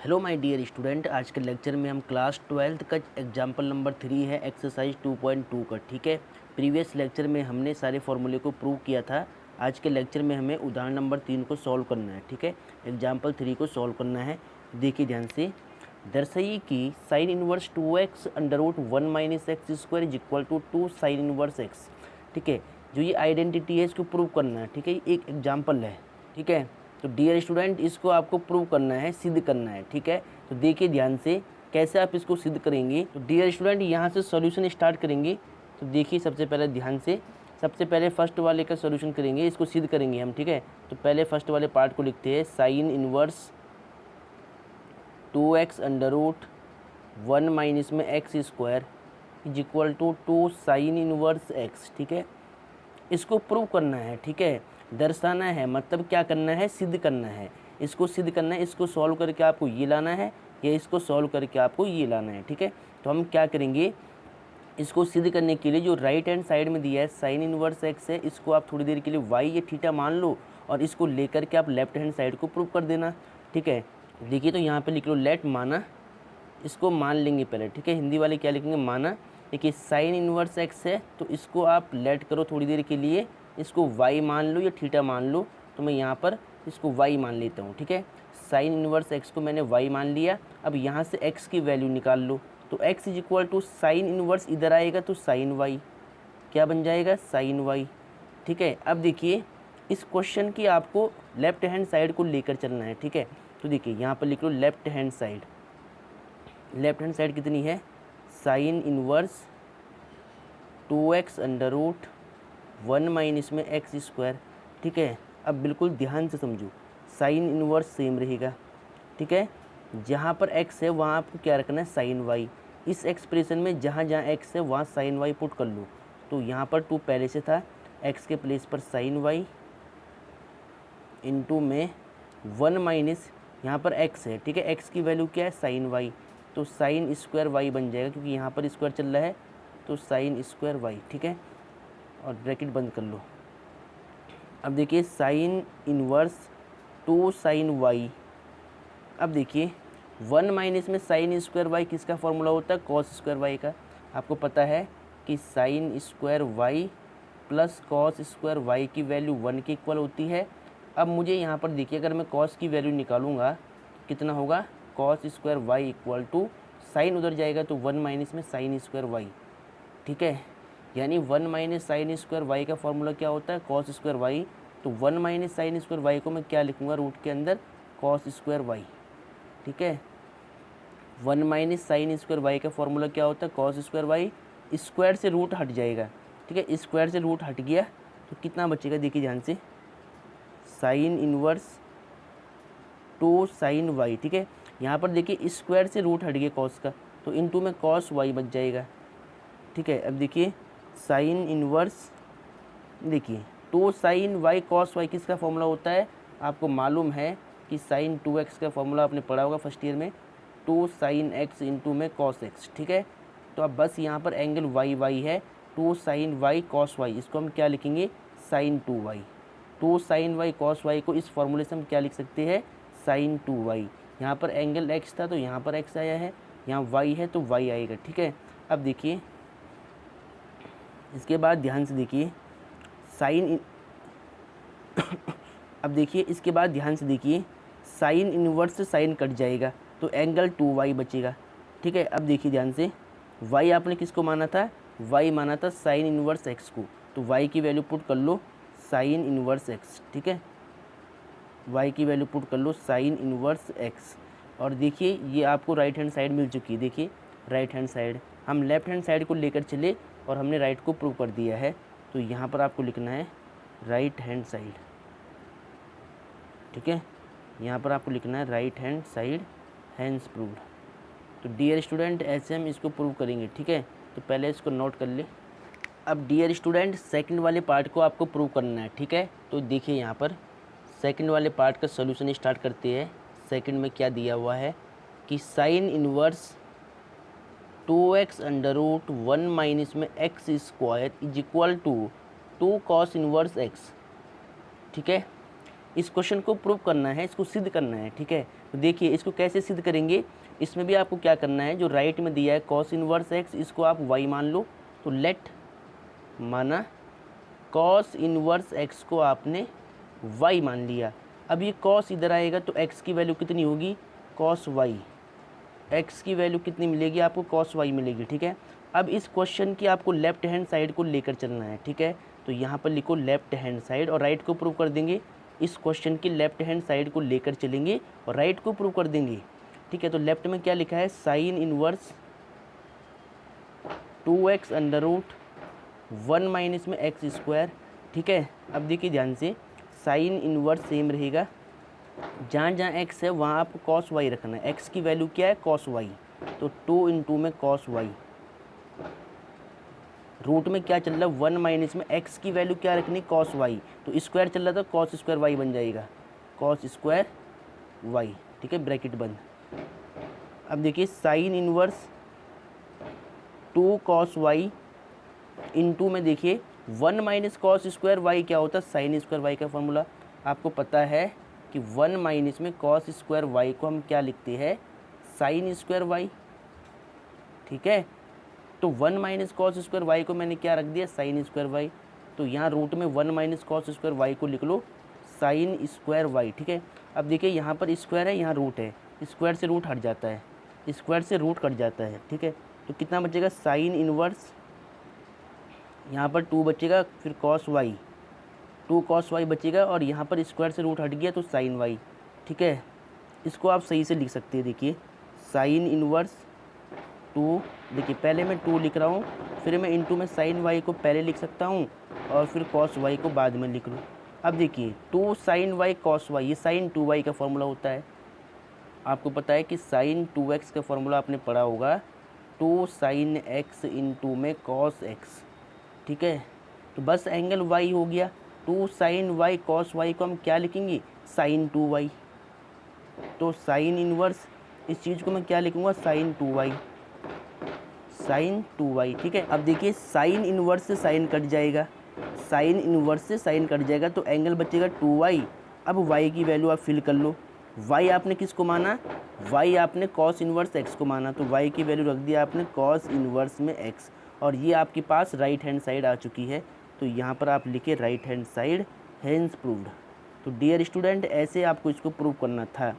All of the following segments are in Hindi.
हेलो माय डियर स्टूडेंट, आज के लेक्चर में हम क्लास 12th का एग्जाम्पल नंबर 3 है एक्सरसाइज 2.2 का। ठीक है, प्रीवियस लेक्चर में हमने सारे फॉर्मूले को प्रूव किया था। आज के लेक्चर में हमें उदाहरण नंबर 3 को सॉल्व करना है। ठीक है, एग्जाम्पल 3 को सॉल्व करना है। देखिए ध्यान से, दर्शाइए कि sine inverse 2x under root 1 minus x square is equal to 2 sine inverse x. ठीक है, जो ये आइडेंटिटी है इसको प्रूव करना है। ठीक है, एक एग्जाम्पल है। ठीक है, तो डियर स्टूडेंट, इसको आपको प्रूव करना है, सिद्ध करना है। ठीक है, तो देखिए ध्यान से कैसे आप इसको सिद्ध करेंगे। तो डियर स्टूडेंट, यहाँ से सॉल्यूशन स्टार्ट करेंगे। तो देखिए सबसे पहले ध्यान से, सबसे पहले फर्स्ट वाले का सॉल्यूशन करेंगे, इसको सिद्ध करेंगे हम। ठीक है, तो पहले फर्स्ट वाले पार्ट को लिखते हैं, sine inverse 2x under root 1 minus में x square is equal to 2 sine inverse x. ठीक है, इसको प्रूव करना है। ठीक है, दर्शाना है, मतलब क्या करना है, सिद्ध करना है। इसको सिद्ध करना है, इसको सॉल्व करके आपको ये लाना है, या इसको सॉल्व करके आपको ये लाना है। ठीक है, तो हम क्या करेंगे, इसको सिद्ध करने के लिए जो राइट हैंड साइड में दिया है साइन इनवर्स एक्स है, इसको आप थोड़ी देर के लिए वाई या थीटा मान लो, और इसको लेकर के आप लेफ्ट हैंड साइड को प्रूव कर देना। ठीक है, देखिए तो यहाँ पे लिख लो लेट माना, इसको मान लेंगे पहले। ठीक है, हिंदी वाले क्या लिखेंगे, माना। देखिए साइन इनवर्स एक्स है, तो इसको आप लेट करो थोड़ी देर के लिए, इसको वाई मान लो या थीटा मान लो। तो मैं यहाँ पर इसको वाई मान लेता हूँ। ठीक है, साइन इनवर्स एक्स को मैंने वाई मान लिया। अब यहाँ से एक्स की वैल्यू निकाल लो, तो x is equal to sine inverse इधर आएगा तो साइन वाई, क्या बन जाएगा, साइन वाई। ठीक है, अब देखिए इस क्वेश्चन की आपको लेफ्ट हैंड साइड को लेकर चलना है। ठीक है, तो देखिए यहाँ पर लिख लो left hand side. Left hand side कितनी है, sine inverse 2x under root 1 minus में एक्स स्क्वायर। ठीक है, अब बिल्कुल ध्यान से समझो, साइन इनवर्स सेम रहेगा। ठीक है, जहाँ पर x है वहाँ आपको क्या रखना है, साइन y। इस एक्सप्रेशन में जहाँ जहाँ x है वहाँ साइन y पुट कर लो। तो यहाँ पर 2 पहले से था, x के प्लेस पर साइन y इंटू में 1 माइनस यहाँ पर x है। ठीक है, x की वैल्यू क्या है, साइन y, तो साइन स्क्वायर y बन जाएगा, क्योंकि यहाँ पर स्क्वायर चल रहा है, तो साइन स्क्वायर y। ठीक है, और ब्रैकेट बंद कर लो। अब देखिए साइन इनवर्स 2 साइन y। अब देखिए 1 माइनस में साइन स्क्वायर y किसका फॉर्मूला होता है, कॉस स्क्वायर y का। आपको पता है कि sine square y plus cos square y की वैल्यू 1 के इक्वल होती है। अब मुझे यहाँ पर देखिए, अगर मैं कॉस की वैल्यू निकालूंगा कितना होगा, cos square y equal to sine उधर जाएगा तो 1 माइनस में साइन स्क्वायर y। ठीक है, यानी 1 माइनस साइन स्क्वायर वाई का फॉर्मूला क्या होता है, कॉस स्क्वायर वाई। तो 1 माइनस साइन स्क्वायर वाई को मैं क्या लिखूंगा, रूट के अंदर कॉस स्क्वायर वाई। ठीक है, 1 माइनस साइन स्क्वायर वाई का फॉर्मूला क्या होता है, कॉस स्क्वायर वाई। स्क्वायर से रूट हट जाएगा। ठीक है, स्क्वायर से रूट हट गया तो कितना बचेगा, देखिए ध्यान से, साइन इनवर्स 2 साइन वाई। ठीक है, यहाँ पर देखिए स्क्वायर से रूट हट गया कॉस का, तो इनटू में कॉस वाई बच जाएगा। ठीक है, अब देखिए साइन इनवर्स, देखिए 2 साइन वाई कॉस वाई किसका फॉर्मूला होता है, आपको मालूम है कि साइन 2x का फॉर्मूला आपने पढ़ा होगा फर्स्ट ईयर में, 2 साइन x इंटू में कॉस x। ठीक है, तो अब बस यहाँ पर एंगल वाई वाई है, 2 साइन वाई कॉस वाई, इसको हम क्या लिखेंगे, sine 2y। 2 sine y cos y को इस फॉर्मूले से हम क्या लिख सकते हैं, साइन 2y। यहाँ पर एंगल x था तो यहाँ पर x आया है, यहाँ y है तो y आएगा। ठीक है, अब देखिए इसके बाद ध्यान से देखिए साइन अब देखिए इसके बाद ध्यान से देखिए, साइन इनवर्स से साइन कट जाएगा तो एंगल 2y बचेगा। ठीक है, अब देखिए ध्यान से, y आपने किसको माना था, y माना था साइन इनवर्स x को, तो y की वैल्यू पुट कर लो साइन इनवर्स x। ठीक है, y की वैल्यू पुट कर लो साइन इनवर्स x। और देखिए ये आपको राइट हैंड साइड मिल चुकी है। देखिए राइट हैंड साइड, हम लेफ्ट हैंड साइड को लेकर चले और हमने राइट को प्रूव कर दिया है, तो यहाँ पर आपको लिखना है राइट हैंड साइड। ठीक है, यहाँ पर आपको लिखना है right hand side hence proved. तो डियर स्टूडेंट ऐसे हम इसको प्रूव करेंगे। ठीक है, तो पहले इसको नोट कर ले। अब डियर स्टूडेंट सेकंड वाले पार्ट को आपको प्रूव करना है। ठीक है, तो देखिए यहाँ पर सेकंड वाले पार्ट का सोल्यूशन स्टार्ट करते हैं। सेकंड में क्या दिया हुआ है कि sine inverse 2x under root 1 minus में x square is equal to 2 cos inverse x। ठीक है, इस क्वेश्चन को प्रूव करना है, इसको सिद्ध करना है, ठीक है। तो देखिए इसको कैसे सिद्ध करेंगे, इसमें भी आपको क्या करना है, जो राइट में दिया है कॉस इनवर्स एक्स, इसको आप वाई मान लो। तो लेट माना कॉस इनवर्स एक्स को आपने वाई मान लिया। अब ये कॉस इधर आएगा तो एक्स की वैल्यू कितनी होगी, कॉस वाई। एक्स की वैल्यू कितनी मिलेगी आपको, कॉस वाई मिलेगी, ठीक है। अब इस क्वेश्चन की आपको लेफ्ट हैंड साइड को लेकर चलना है, ठीक है। तो यहाँ पर लिखो लेफ्ट हैंड साइड और राइट को प्रूव कर देंगे। इस क्वेश्चन की लेफ्ट हैंड साइड को लेकर चलेंगे और राइट को प्रूव कर देंगे, ठीक है। तो लेफ्ट में क्या लिखा है, sine inverse 2x under root 1 minus में एक्स स्क्वायर, ठीक है। अब देखिए ध्यान से, साइन इनवर्स सेम रहेगा, जहाँ जहाँ x है वहाँ आपको कॉस वाई रखना है। x की वैल्यू क्या है, कॉस वाई, तो 2 इंटू में कॉस वाई, रूट में क्या चल रहा है 1 माइनस में x की वैल्यू क्या रखनी, कॉस वाई, तो स्क्वायर चल रहा था कॉस स्क्वायर वाई बन जाएगा, कॉस स्क्वायर वाई, ठीक है, ब्रैकेट बंद। अब देखिए sine inverse 2 cos y into में देखिए 1 माइनस कॉस स्क्वायर वाई क्या होता है, साइन स्क्वायर वाई का फॉर्मूला आपको पता है कि 1 माइनस में कॉस स्क्वायर वाई को हम क्या लिखते हैं, साइन स्क्वायर वाई, ठीक है। तो 1 माइनस कॉस स्क्वायर वाई को मैंने क्या रख दिया, साइन स्क्वायर वाई। तो यहाँ रूट में 1 माइनस कॉस स्क्वायर वाई को लिख लो साइन स्क्वायर वाई, ठीक है। अब देखिए यहाँ पर स्क्वायर है, यहाँ रूट है, स्क्वायर से रूट हट जाता है, स्क्वायर से रूट कट जाता है, ठीक है। तो कितना बचेगा, साइन इनवर्स, यहाँ पर 2 बचेगा, फिर कॉस वाई, 2 कॉस वाई बचेगा और यहाँ पर स्क्वायर से रूट हट गया तो साइन वाई, ठीक है। इसको आप सही से लिख सकते हैं, देखिए साइन इनवर्स 2, देखिए पहले मैं 2 लिख रहा हूँ, फिर मैं इंटू में साइन वाई को पहले लिख सकता हूँ और फिर कॉस वाई को बाद में लिख लूँ। अब देखिए 2 साइन वाई कॉस वाई, ये साइन 2 वाई का फॉर्मूला होता है। आपको पता है कि साइन 2x का फॉर्मूला आपने पढ़ा होगा, 2 साइन एक्स इंटू में कॉस एक्स, ठीक है। तो बस एंगल y हो गया, 2 साइन वाई कॉस वाई को हम क्या लिखेंगे, साइन 2y। तो साइन इनवर्स इस चीज़ को मैं क्या लिखूँगा, साइन 2y, साइन 2y, ठीक है। अब देखिए साइन इनवर्स से साइन कट जाएगा, साइन इनवर्स से साइन कट जाएगा तो एंगल बचेगा 2y। अब y की वैल्यू आप फिल कर लो, y आपने किसको माना, y आपने कॉस इनवर्स x को माना, तो y की वैल्यू रख दिया आपने कॉस इनवर्स में x, और ये आपके पास राइट हैंड साइड आ चुकी है। तो यहाँ पर आप लिखे right hand side hence proved. तो डियर स्टूडेंट ऐसे आपको इसको प्रूव करना था,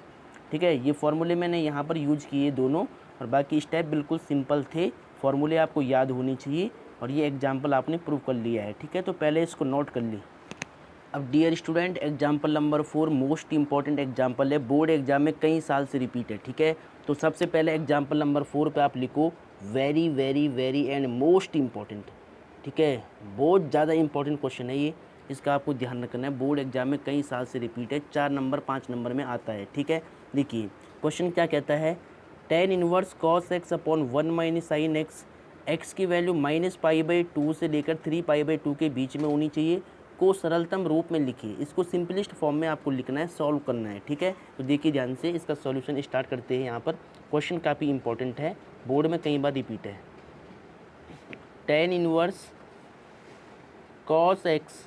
ठीक है। ये फॉर्मूले मैंने यहाँ पर यूज किए दोनों, और बाकी स्टेप बिल्कुल सिंपल थे, फॉर्मूले आपको याद होनी चाहिए, और ये एग्जाम्पल आपने प्रूव कर लिया है, ठीक है। तो पहले इसको नोट कर ली। अब dear student example number 4 most important example है, बोर्ड एग्जाम में कई साल से रिपीट है, ठीक है। तो सबसे पहले एग्जाम्पल नंबर 4 पे आप लिखो very very very and most important, ठीक है। बहुत ज़्यादा इंपॉर्टेंट क्वेश्चन है ये, इसका आपको ध्यान रखना है, बोर्ड एग्जाम में कई साल से रिपीट है, 4 नंबर 5 नंबर में आता है, ठीक है। देखिए क्वेश्चन क्या कहता है, tan inverse cos x upon 1 minus sine x, x की वैल्यू -π/2 से लेकर 3π/2 के बीच में होनी चाहिए, को सरलतम रूप में लिखिए। इसको सिंपलिस्ट फॉर्म में आपको लिखना है, सॉल्व करना है, ठीक है। तो देखिए ध्यान से इसका सॉल्यूशन स्टार्ट करते हैं। यहाँ पर क्वेश्चन काफ़ी इंपॉर्टेंट है, बोर्ड में कई बार रिपीट है। tan inverse cos x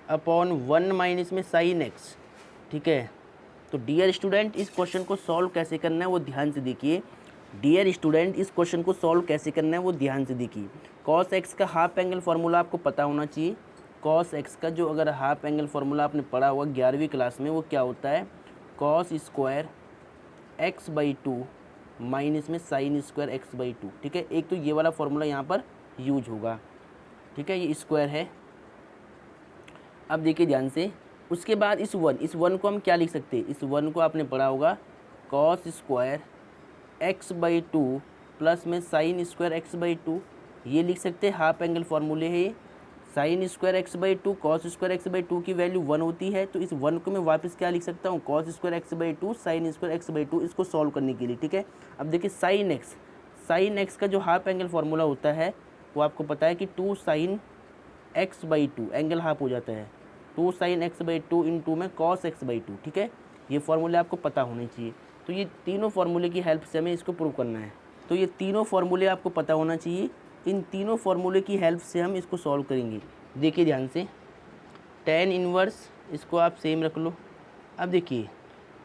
upon 1 minus में साइन एक्स, ठीक है। तो डियर स्टूडेंट इस क्वेश्चन को सॉल्व कैसे करना है वो ध्यान से देखिए। डियर स्टूडेंट इस क्वेश्चन को सॉल्व कैसे करना है वो ध्यान से देखिए। कॉस एक्स का हाफ एंगल फार्मूला आपको पता होना चाहिए। कॉस एक्स का जो अगर हाफ एंगल फार्मूला आपने पढ़ा हुआ 11वीं क्लास में, वो क्या होता है, कॉस स्क्वायर x/2 माइनस में साइन स्क्वायर x/2, ठीक है। एक तो ये वाला फार्मूला यहाँ पर यूज होगा, ठीक है, ये स्क्वायर है। अब देखिए ध्यान से, उसके बाद इस वन को हम क्या लिख सकते हैं, इस वन को आपने पढ़ा होगा कॉस स्क्वायर x/2 प्लस में साइन स्क्वायर x/2, ये लिख सकते हैं, हाफ एंगल फार्मूले है ये। Sine square x/2 cos square x/2 की वैल्यू 1 होती है, तो इस 1 को मैं वापस क्या लिख सकता हूँ, cos square x/2 sine square x/2, इसको सॉल्व करने के लिए, ठीक है। अब देखिए साइन एक्स का जो हाफ एंगल फार्मूला होता है वो आपको पता है कि 2 साइन x/2, एंगल हाफ हो जाता है, 2 साइन x/2 इंटू में कॉस x/2, ठीक है। ये फार्मूले आपको पता होने चाहिए। तो ये तीनों फार्मूले की हेल्प से हमें इसको प्रूव करना है। तो ये तीनों फार्मूले आपको पता होना चाहिए, इन तीनों फार्मूले की हेल्प से हम इसको सॉल्व करेंगे। देखिए ध्यान से, tan इनवर्स इसको आप सेम रख लो। अब देखिए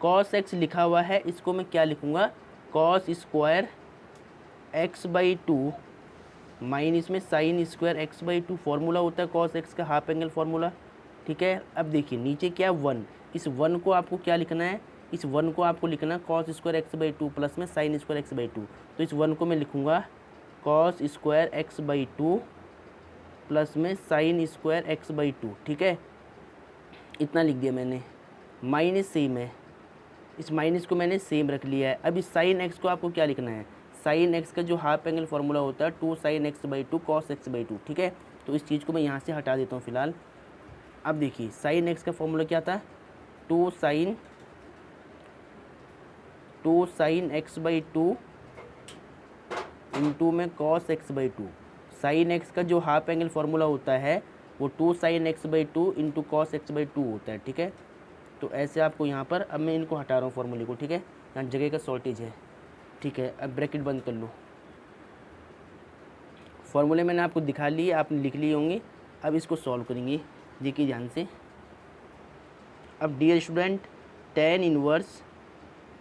कॉस एक्स लिखा हुआ है, इसको मैं क्या लिखूँगा, cos square x by two minus में sine square x by two formula होता है कॉस एक्स का, हाफ एंगल फार्मूला। ठीक है, अब देखिए नीचे क्या वन, इस वन को आपको क्या लिखना है, इस वन को आपको लिखना है cos square x by two plus में sine square x by two. तो इस वन को मैं लिखूँगा cos square x by two plus में sine square x by two. ठीक है, इतना लिख दिया मैंने। माइनस सेम है, इस माइनस को मैंने सेम रख लिया है। अब इस साइन एक्स को आपको क्या लिखना है, साइन एक्स का जो हाफ एंगल फार्मूला होता है two sine x by two cos x by two. ठीक है, तो इस चीज़ को मैं यहाँ से हटा देता हूँ फ़िलहाल। अब देखिए साइन एक्स का फॉर्मूला क्या था, two sine x by two into में cos x by two. Sine x का जो हाफ एंगल फार्मूला होता है वो two sine x by two into cos x by two होता है। ठीक है, तो ऐसे आपको यहाँ पर, अब मैं इनको हटा रहा हूँ फार्मूले को। ठीक है, यहाँ जगह का शॉर्टेज है। ठीक है, अब ब्रैकेट बंद कर लो। फार्मूले मैंने आपको दिखा लिए, आपने लिख लिए होंगे। अब इसको सॉल्व करेंगे, देखिए ध्यान से। अब डियर स्टूडेंट tan इनवर्स,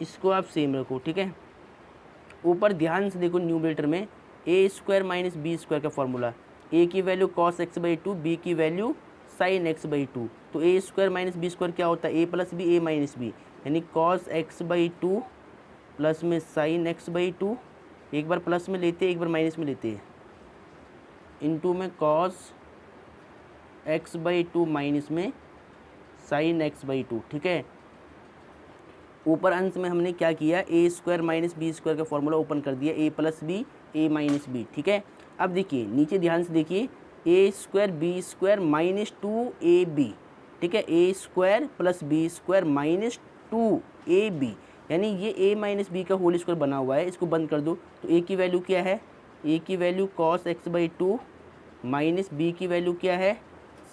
इसको आप सेम रखो। ठीक है, ऊपर ध्यान से देखो न्यूमरेटर में a square minus b square का फॉर्मूला, ए की value cos x by two, b की value sine x by two. तो a square minus b square क्या होता है, a plus b, a minus b, यानी cos x by two plus में साइन एक्स बाई टू, एक बार प्लस में लेते एक बार माइनस में लेते हैं, इंटू में cos x by two minus में साइन एक्स बाई टू। ठीक है, ऊपर अंश में हमने क्या किया, a square minus b square का फॉर्मूला ओपन कर दिया, a plus b, a minus b. ठीक है, अब देखिए नीचे ध्यान से देखिए, a square b square minus two a b. ठीक है, a square plus b square minus two a b, यानी ये ए माइनस बी का होल स्क्वायर बना हुआ है। इसको बंद कर दो, तो ए की वैल्यू क्या है, ए की value cos x by two minus B की वैल्यू क्या है,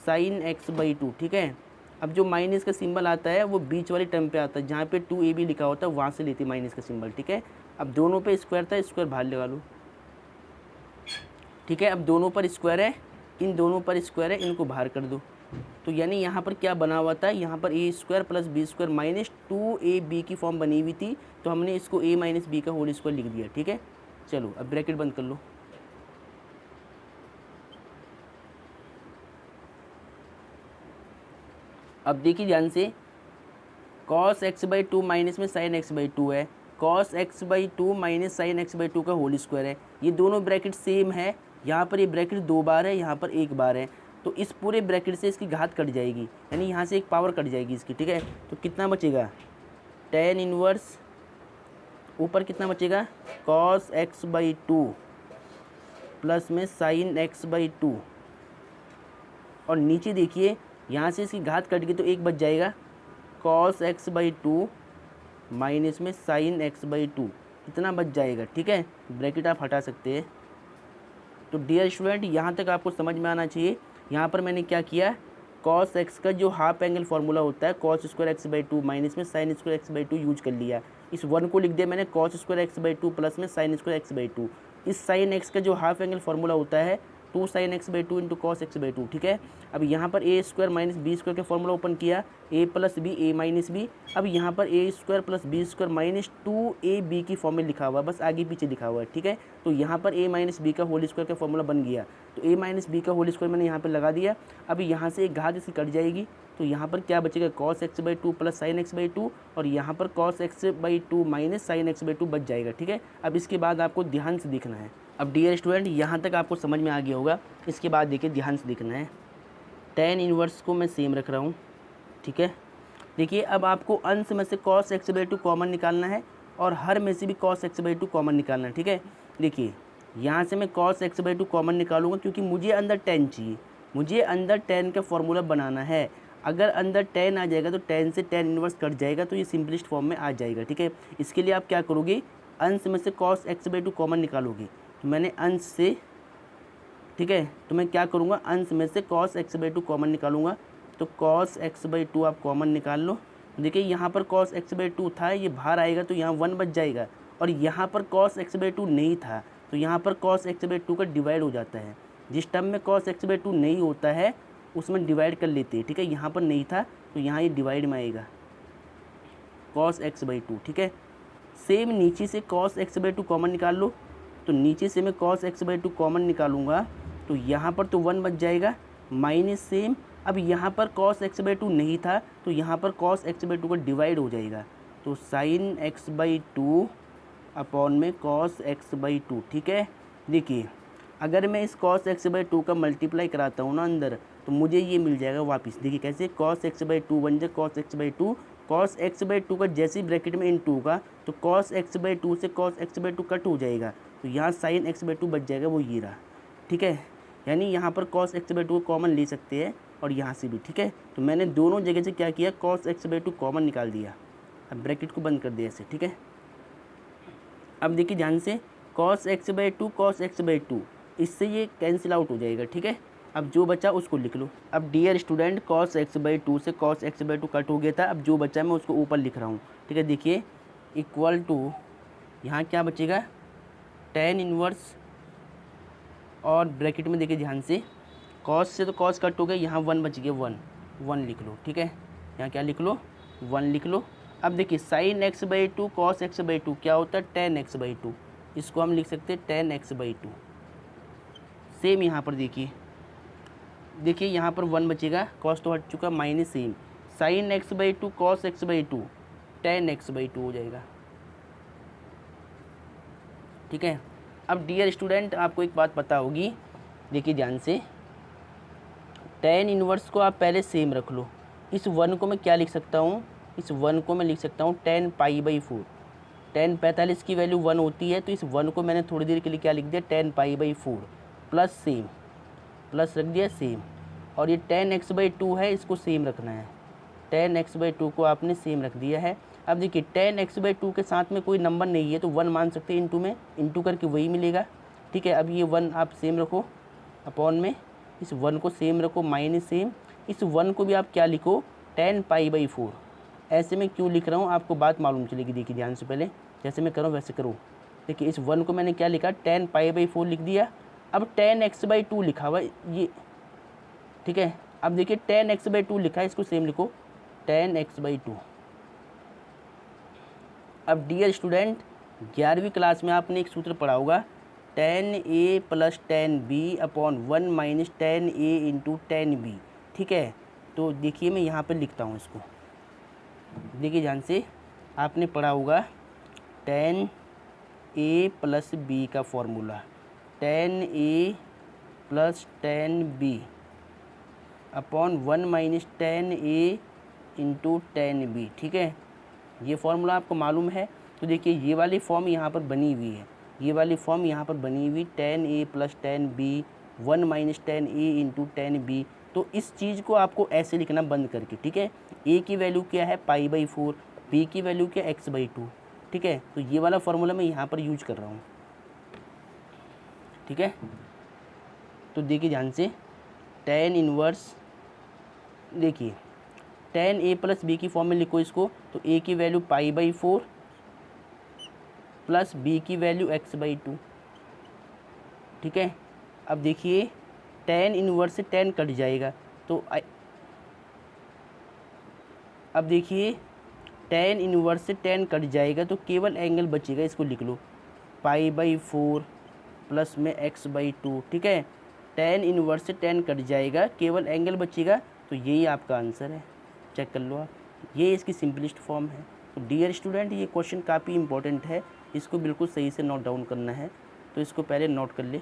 साइन एक्स बाई टू। ठीक है, अब जो माइनस का सिंबल आता है वो बीच वाली टर्म पे आता है, जहाँ पे टू ए बी लिखा होता है वहाँ से लेते माइनस का सिंबल। ठीक है, अब दोनों पे स्क्वायर था, स्क्वायर बाहर लगा लो। ठीक है, अब दोनों पर स्क्वायर है, इन दोनों पर स्क्वायर है, इनको बाहर कर दो। तो यानी यहाँ पर क्या बना हुआ था, यहाँ पर a square plus b square minus two a b की फॉर्म बनी हुई थी, तो हमने इसको ए माइनस बी का होल स्क्वायर लिख दिया। ठीक है, चलो अब ब्रैकेट बंद कर लो। अब देखिए ध्यान से, cos x by two minus में साइन एक्स बाई टू है, cos x by two minus sign x by to का होल स्क्वायर है। ये दोनों ब्रैकेट सेम है, यहाँ पर ये ब्रैकेट दो बार है, यहाँ पर एक बार है, तो इस पूरे ब्रैकेट से इसकी घात कट जाएगी, यानी यहाँ से एक पावर कट जाएगी इसकी। ठीक है, तो कितना बचेगा, tan इनवर्स, ऊपर कितना बचेगा, cos x by two plus में साइन एक्स बाई टू, और नीचे देखिए यहाँ से इसकी घात कट गई तो एक बच जाएगा, cos x by two minus में साइन एक्स बाई टू, इतना बच जाएगा। ठीक है, ब्रैकेट आप हटा सकते हैं। तो डियर स्टूडेंट यहाँ तक आपको समझ में आना चाहिए। यहाँ पर मैंने क्या किया, कॉस एक्स का जो हाफ एंगल फार्मूला होता है cos square x by two minus में sine square x by two use कर लिया। इस वन को लिख दिया मैंने cos square x by two plus में sine square x by two. इस साइन एक्स का जो हाफ एंगल फार्मूला होता है two sine x by two into cos x by two. ठीक है, अब यहाँ पर a square minus b square का फॉर्मूला ओपन किया, a plus b, a minus b. अब यहाँ पर a square plus b square minus two a b की फॉर्म में लिखा हुआ है, बस आगे पीछे लिखा हुआ है। ठीक है, तो यहाँ पर ए माइनस बी का होल स्क्वायर का फॉर्मूला बन गया, तो ए माइनस बी का होल स्क्वायर मैंने यहाँ पर लगा दिया। अब यहाँ से एक घात इसकी कट जाएगी, तो यहाँ पर क्या बचेगा, cos x by two plus sign x by to, और यहाँ पर cos x by two minus sign x by to बच जाएगा। ठीक है, अब इसके बाद आपको ध्यान से देखना है। अब डियर स्टूडेंट यहाँ तक आपको समझ में आ गया होगा, इसके बाद देखिए ध्यान से देखना है। tan इनवर्स को मैं सेम रख रहा हूँ। ठीक है, देखिए अब आपको अंश में से cos x by two common निकालना है और हर में से भी cos x by two common निकालना है। ठीक है, देखिए यहाँ से मैं cos x by two common निकालूंगा क्योंकि मुझे अंदर tan चाहिए, मुझे अंदर tan का फॉर्मूला बनाना है। अगर अंदर tan आ जाएगा तो tan से tan इनवर्स कट जाएगा, तो ये सिंपलेस्ट फॉर्म में आ जाएगा। ठीक है, इसके लिए आप क्या करोगे, अंश में से cos x by two common निकालोगे। तो मैंने अंश से, ठीक है, तो मैं क्या करूँगा, अंश में से cos x by two common निकालूंगा। तो cos x बाई टू आप कॉमन निकाल लो। देखिए यहाँ पर cos x बाई टू था, ये बाहर आएगा तो यहाँ 1 बच जाएगा, और यहाँ पर cos x बाई टू नहीं था तो यहाँ पर cos x बाई टू का डिवाइड हो जाता है। जिस टर्म में cos x बाई टू नहीं होता है उसमें डिवाइड कर लेते हैं। ठीक है, यहाँ पर नहीं था तो यहाँ ये डिवाइड में आएगा cos x/2, ठीक है। सेम नीचे से cos x/2 कॉमन निकाल लो, तो नीचे से मैं cos x/2 कॉमन निकालूंगा तो यहाँ पर तो 1 बच जाएगा, माइनस सेम अब यहाँ पर cos x/2 नहीं था तो यहाँ पर cos x/2 का डिवाइड हो जाएगा, तो sin x/2 अपॉन में cos x/2, ठीक है। देखिए अगर मैं इस cos x/2 का मल्टीप्लाई कराता हूँ ना अंदर, तो मुझे ये मिल जाएगा वापस। देखिए कैसे, cos x/2 बन जाए cos x/2, cos x/2 का जैसे ब्रैकेट में इनटू होगा तो cos x/2 से cos x/2 कट हो जाएगा, तो यहाँ sin x/2 बच जाएगा, वो ये रहा, ठीक है। यानी यहाँ पर cos x/2 को कॉमन ले सकते हैं और यहाँ से भी, ठीक है। तो मैंने दोनों जगह से क्या किया, cos x/2 कॉमन निकाल दिया, अब ब्रैकेट को बंद कर दिया ऐसे, ठीक है। अब देखिए ध्यान से, cos x/2 इससे ये कैंसिल आउट हो जाएगा, ठीक है। अब जो बचा उसको लिख लो। अब डियर स्टूडेंट cos x/2 से cos x/2 कट हो गया था, अब जो बचा मैं उसको ऊपर लिख रहा हूँ, ठीक है। देखिए इक्वल टू यहाँ क्या बचेगा, tan इनवर्स और ब्रैकेट में देखिए ध्यान से, cos से तो cos कट हो गया, यहाँ 1 बच गया, 1 लिख लो, ठीक है। यहाँ क्या लिख लो, 1 लिख लो। अब देखिए sin x/2 cos x/2 क्या होता है, tan x/2, इसको हम लिख सकते हैं tan x/2। सेम यहाँ पर देखिए यहाँ पर 1 बचेगा, cos तो हट चुका, minus same sin x/2 cos x/2 tan x/2 हो जाएगा, ठीक है। अब डियर स्टूडेंट आपको एक बात पता होगी, देखिए ध्यान से, tan इनवर्स को आप पहले सेम रख लो। इस 1 को मैं क्या लिख सकता हूँ, इस 1 को मैं लिख सकता हूँ tan π/4। tan 45 की वैल्यू 1 होती है, तो इस 1 को मैंने थोड़ी देर के लिए क्या लिख दिया, tan π/4 प्लस सेम, प्लस रख दिया सेम, और ये tan x/2 है, इसको सेम रखना है, tan x/2 को आपने सेम रख दिया है। अब देखिए tan x/2 के साथ में कोई नंबर नहीं है तो 1 मान सकते हैं, इंटू में इंटू करके वही मिलेगा, ठीक है। अब ये 1 आप सेम रखो, अपॉन में इस 1 को सेम रखो, माइनस सेम, इस 1 को भी आप क्या लिखो, tan π/4। ऐसे में क्यों लिख रहा हूँ आपको बात मालूम चलेगी, देखिए ध्यान से, पहले जैसे मैं करूँ वैसे करो। देखिए इस 1 को मैंने क्या लिखा, tan π/4 लिख दिया, अब tan x/2 लिखा हुआ ये, ठीक है। अब देखिए tan x/2 लिखा है, इसको सेम लिखो tan x/2। अब डियर स्टूडेंट 11वीं क्लास में आपने एक सूत्र पढ़ा होगा, tan a plus tan b upon 1 minus tan a into tan b, ठीक है। तो देखिए मैं यहाँ पर लिखता हूँ इसको, देखिए ध्यान से, आपने पढ़ा होगा tan a प्लस b का formula, tan a plus tan b upon 1 minus tan a into tan b, ठीक है। ये फॉर्मूला आपको मालूम है, तो देखिए ये वाली फॉर्म यहाँ पर बनी हुई है, ये वाली फॉर्म यहाँ पर बनी हुई, tan a plus tan b 1 minus tan a into tan b। तो इस चीज़ को आपको ऐसे लिखना बंद करके, ठीक है। a की वैल्यू क्या है π/4, b की वैल्यू क्या x/2, ठीक है। तो ये वाला फॉर्मूला मैं यहाँ पर यूज कर रहा हूँ, ठीक है। तो देखिए ध्यान से, tan इनवर्स, देखिए tan a प्लस b की फॉर्म में लिखो इसको, तो a की वैल्यू π/4 प्लस b की वैल्यू x/2, ठीक है। अब देखिए tan इनवर्स से tan कट जाएगा, तो अब देखिए tan इनवर्स से tan कट जाएगा तो केवल एंगल बचेगा, इसको लिख लो π/4 प्लस में x/2, ठीक है। tan इनवर्स से tan कट जाएगा, केवल एंगल बचेगा, तो यही आपका आंसर है, चेक कर लो आप, ये इसकी सिंपलेस्ट फॉर्म है। तो डियर स्टूडेंट ये क्वेश्चन काफ़ी इंपॉर्टेंट है, इसको बिल्कुल सही से नोट डाउन करना है, तो इसको पहले नोट कर ले।